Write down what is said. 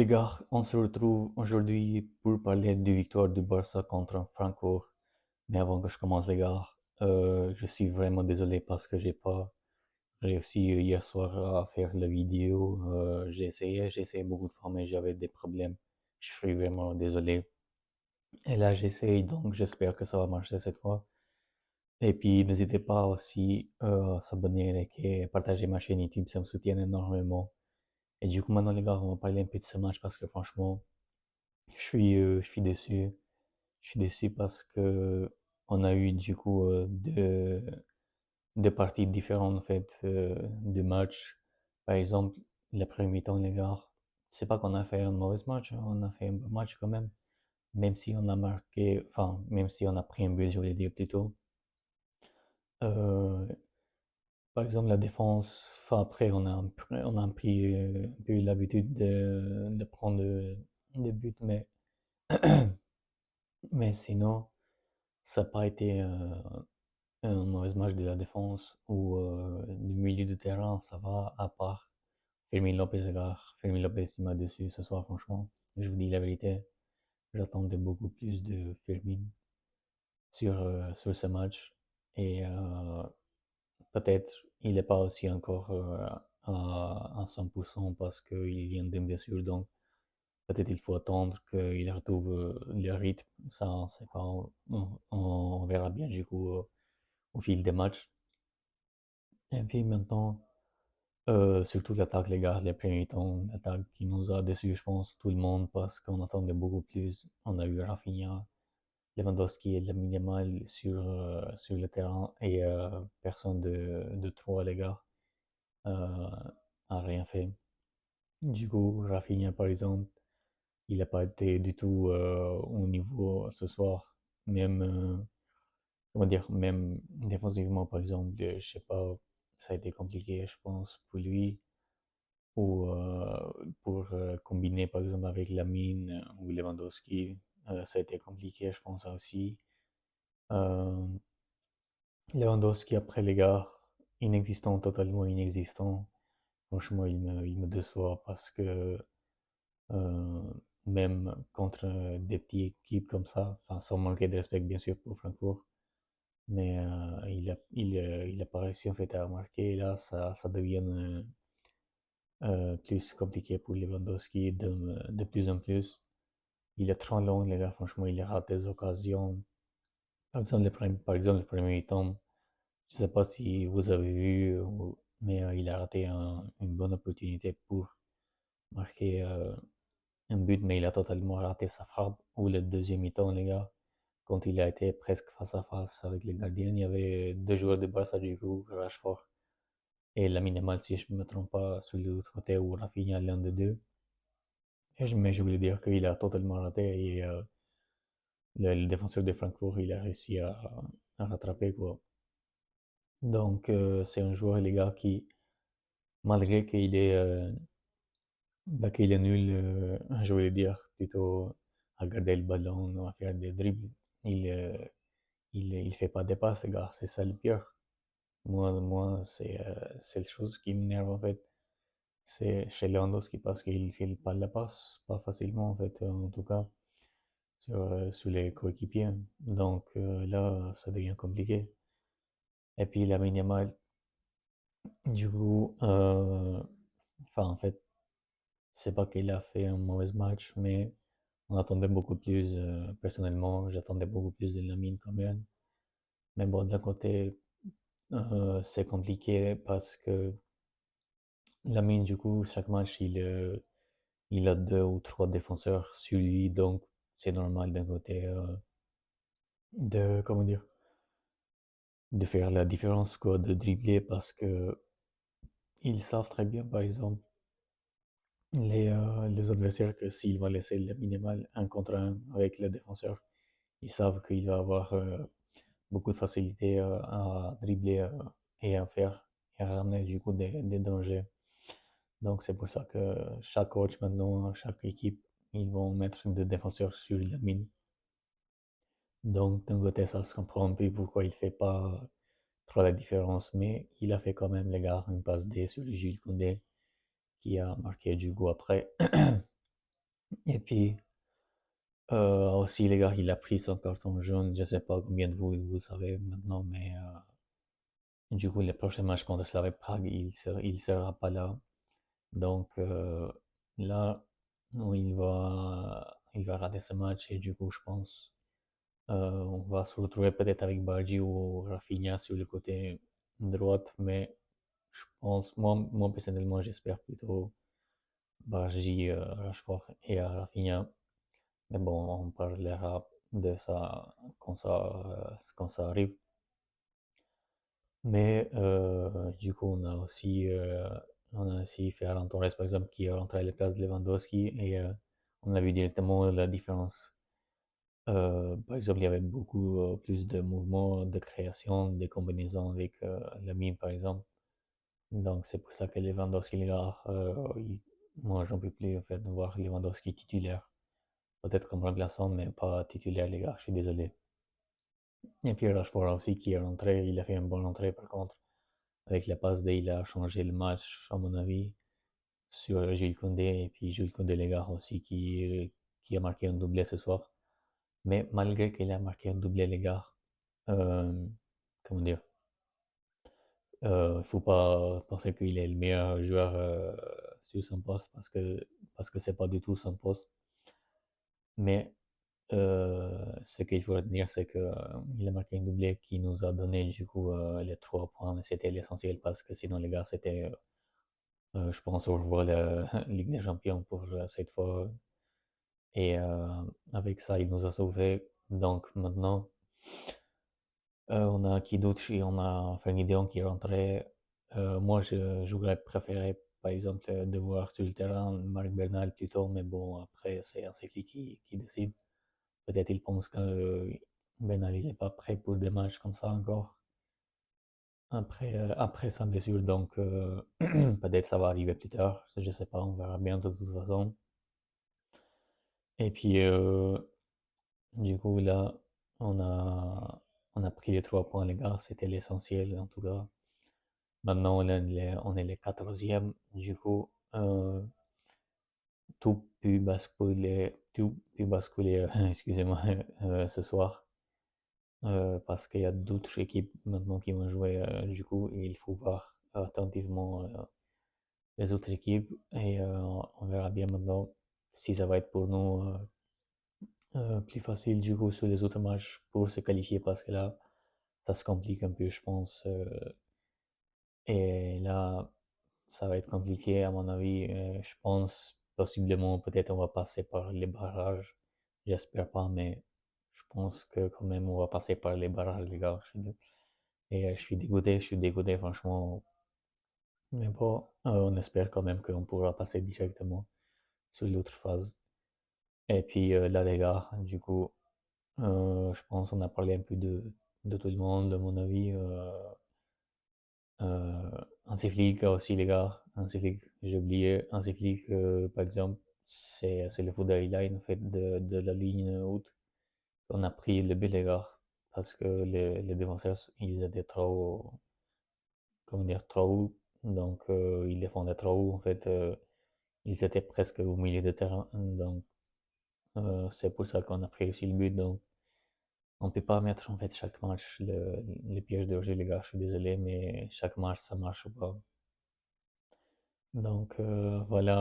Les gars, on se retrouve aujourd'hui pour parler du victoire du Barça contre Francfort. Mais avant que je commence, les gars, je suis vraiment désolé parce que j'ai pas réussi hier soir à faire la vidéo. J'ai essayé beaucoup de fois, mais j'avais des problèmes. Je suis vraiment désolé. Et là, j'essaye, donc j'espère que ça va marcher cette fois. Et puis, n'hésitez pas aussi à s'abonner, liker, partager ma chaîne YouTube, ça me soutient énormément. Et du coup, maintenant, les gars, on va parler un peu de ce match parce que franchement, je suis déçu. Je suis déçu parce que on a eu du coup deux parties différentes en fait de matchs. Par exemple, la première mi-temps, les gars, c'est pas qu'on a fait un mauvais match, hein, on a fait un bon match quand même. Même si on a marqué, enfin, même si on a pris un but, je voulais dire plutôt. Euh, Par exemple, la défense, enfin après, on a un peu eu l'habitude de prendre des buts, mais sinon. Ça n'a pas été un mauvais match de la défense ou du milieu de terrain, ça va, à part Fermin Lopez, les gars. Fermin Lopez, il m'a déçu ce soir, franchement. Je vous dis la vérité, j'attendais beaucoup plus de Fermin sur ce match. Et peut-être il n'est pas aussi encore à 100% parce qu'il vient d'une blessure, donc peut-être il faut attendre qu'il retrouve le rythme. Ça, on sait pas, on verra bien du coup au fil des matchs. Et puis maintenant, surtout l'attaque, les gars, les premiers temps, l'attaque qui nous a déçus, je pense, tout le monde, parce qu'on attendait beaucoup plus. On a eu Rafinha, Lewandowski et Lamine Yamal sur le terrain et personne de trois, les gars, a rien fait. Du coup, Rafinha, par exemple, il n'a pas été du tout au niveau ce soir. Même, comment dire, même défensivement, par exemple, je sais pas, ça a été compliqué, je pense, pour lui. Ou pour combiner, par exemple, avec Lamine ou Lewandowski, ça a été compliqué, je pense, ça aussi. Euh, Lewandowski, après, les gars, inexistant, totalement inexistant. Franchement, il me déçoit parce que euh, même contre des petites équipes comme ça, enfin, sans manquer de respect, bien sûr, pour Francfort, mais il a pas réussi en fait à marquer. Et là, ça devient plus compliqué pour Lewandowski de plus en plus. Il est trop long, les gars, franchement, il rate des occasions. Par exemple, le premier temps, je sais pas si vous avez vu, mais il a raté une bonne opportunité pour marquer un but, mais il a totalement raté sa frappe. Ou le deuxième mi-temps, les gars, quand il a été presque face à face avec les gardiens, il y avait deux joueurs de Barça du coup, Rashford et Lamine Yamal, si je ne me trompe pas, sur l'autre côté, ou Rafinha, l'un des deux. Mais je voulais dire qu'il a totalement raté et le défenseur de Francfort, il a réussi à rattraper, quoi. Donc, c'est un joueur, les gars, qui, malgré qu'il est nul, je voulais dire, plutôt à garder le ballon ou à faire des dribbles, il fait pas des passes, les gars. C'est ça le pire. Moi, c'est la chose qui m'énerve, en fait. C'est chez Lewandowski parce qu'il fait pas de la passe, pas facilement, en fait, en tout cas, sur les coéquipiers. Donc, là, ça devient compliqué. Et puis, la Yamal, du coup, enfin, en fait, c'est pas qu'il a fait un mauvais match, mais on attendait beaucoup plus. Personnellement, j'attendais beaucoup plus de Lamine quand même. Mais bon, d'un côté, c'est compliqué parce que Lamine, du coup, chaque match, il a deux ou trois défenseurs sur lui, donc c'est normal d'un côté comment dire, de faire la différence, quoi, de dribbler parce que ils savent très bien, par exemple, les adversaires que s'il va laisser le minimal un contre un avec le défenseur, ils savent qu'il va avoir beaucoup de facilité à dribbler et à faire et à ramener du coup des dangers. Donc c'est pour ça que chaque coach maintenant, chaque équipe, ils vont mettre des défenseurs sur la mine. Donc d'un côté ça se comprend un peu pourquoi il fait pas trop la différence, mais il a fait quand même les gars une passe D sur Jules Koundé qui a marqué du coup après. Et puis, aussi, les gars, il a pris son carton jaune. Je sais pas combien de vous savez maintenant, mais du coup, le prochain match contre Slavia Prague, il sera pas là. Donc là, non, il va rater ce match et du coup, je pense, on va se retrouver peut-être avec Bardi ou Rafinha sur le côté droite, mais je pense, moi personnellement, j'espère plutôt Bardi, Rashford et Rafinha. Mais bon, on parlera de ça quand ça arrive. Mais du coup, on a aussi Ferran Torres, par exemple, qui est rentré à la place de Lewandowski et on a vu directement la différence. Par exemple, il y avait beaucoup plus de mouvements, de création, de combinaisons avec Lamine, par exemple. Donc, c'est pour ça que Lewandowski, les gars, moi, j'en peux plus en fait de voir Lewandowski titulaire. Peut-être comme remplaçant, mais pas titulaire, les gars, je suis désolé. Et puis Rashford aussi qui est rentré, il a fait une bonne entrée par contre. Avec la passe D, il a changé le match, à mon avis, sur Jules Koundé. Et puis Jules Koundé, les gars, aussi, qui a marqué un doublé ce soir. Mais malgré qu'il a marqué un doublé, les gars, euh, comment dire, faut pas penser qu'il est le meilleur joueur sur son poste parce que c'est pas du tout son poste. Mais ce qu'il faut retenir, c'est que il a marqué un doublé qui nous a donné du coup les 3 points. C'était l'essentiel parce que sinon les gars, c'était, je pense, au revoir la Ligue des Champions pour cette fois. Et avec ça, il nous a sauvés. Donc maintenant, on a qui d'autre? Et on a Frenkie de Jong qui est rentré. Moi, j'aurais préféré, par exemple, de voir sur le terrain Marc Bernal plutôt, mais bon, après, c'est un cycle qui décide. Peut-être il pense que Bernal il n'est pas prêt pour des matchs comme ça encore. Après sa blessure, donc peut-être ça va arriver plus tard. Je sais pas, on verra bien de toute façon. Et puis, du coup, là, on a, on a pris les 3 points, les gars. C'était l'essentiel, en tout cas. Maintenant, on est les 14e. Du coup, tout peut basculer, excusez-moi, ce soir. Parce qu'il y a d'autres équipes maintenant qui vont jouer, du coup, et il faut voir attentivement les autres équipes et on verra bien maintenant si ça va être pour nous plus facile du coup sur les autres matchs pour se qualifier parce que là, ça se complique un peu, je pense. Et là, ça va être compliqué à mon avis. Je pense possiblement, peut-être on va passer par les barrages. J'espère pas, mais je pense que quand même on va passer par les barrages, les gars. Et je suis dégoûté franchement. Mais bon, on espère quand même qu'on pourra passer directement sur l'autre phase. Et puis là, les gars, du coup, je pense qu'on a parlé un peu de tout le monde, de mon avis. Euh, Hansi Flick aussi, les gars. Hansi Flick, j'ai oublié. Hansi Flick, par exemple, c'est le foot highline en fait, de la ligne haute. On a pris le but, les gars, parce que les défenseurs, ils étaient trop, comment dire, trop haut. Donc, ils défendaient trop haut. En fait, ils étaient presque au milieu de terrain. Donc, c'est pour ça qu'on a pris aussi le but. Donc, on peut pas mettre en fait chaque match le piège de jeu, les gars. Je suis désolé, mais chaque match, ça marche pas. Donc, voilà.